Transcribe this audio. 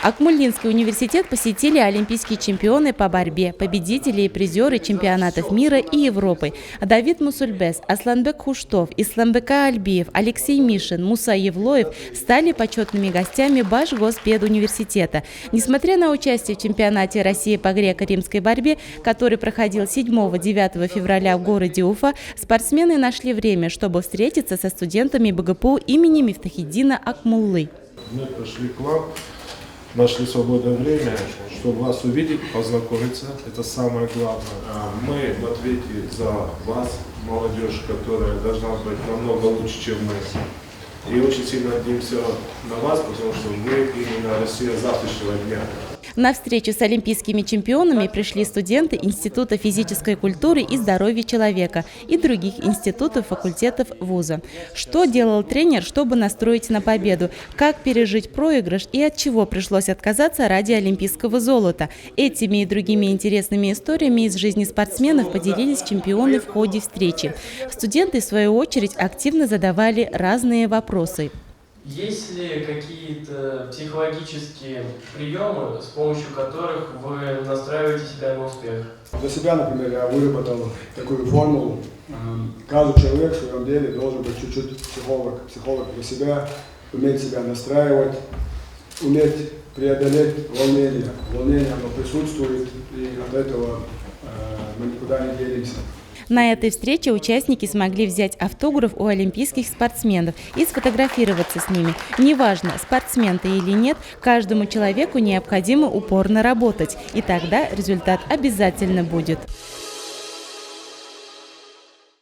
Акмолинский университет посетили олимпийские чемпионы по борьбе, победители и призеры чемпионатов мира и Европы. Давид Мусульбес, Асланбек Хуштов, Исламбека Альбиев, Алексей Мишин, Муса Евлоев стали почетными гостями Башгоспедуниверситета. Несмотря на участие в чемпионате России по греко-римской борьбе, который проходил 7-9 февраля в городе Уфа, спортсмены нашли время, чтобы встретиться со студентами БГПУ имени Мифтахиддина Акмуллы. Мы пришли к вам, нашли свободное время, чтобы вас увидеть, познакомиться. Это самое главное. Мы в ответе за вас, молодежь, которая должна быть намного лучше, чем мы. И очень сильно надеемся на вас, потому что вы именно Россия завтрашнего дня. На встречу с олимпийскими чемпионами пришли студенты Института физической культуры и здоровья человека и других институтов, факультетов вуза. Что делал тренер, чтобы настроить на победу? Как пережить проигрыш и от чего пришлось отказаться ради олимпийского золота? Этими и другими интересными историями из жизни спортсменов поделились чемпионы в ходе встречи. Студенты, в свою очередь, активно задавали разные вопросы. Есть ли какие-то психологические приемы, с помощью которых вы настраиваете себя на успех? Для себя, например, я выработал такую формулу. Каждый человек в своем деле должен быть чуть-чуть психолог для себя, уметь себя настраивать, уметь преодолеть волнение. Волнение, оно присутствует, и от этого мы никуда не денемся. На этой встрече участники смогли взять автограф у олимпийских спортсменов и сфотографироваться с ними. Неважно, спортсмен ты или нет, каждому человеку необходимо упорно работать, и тогда результат обязательно будет.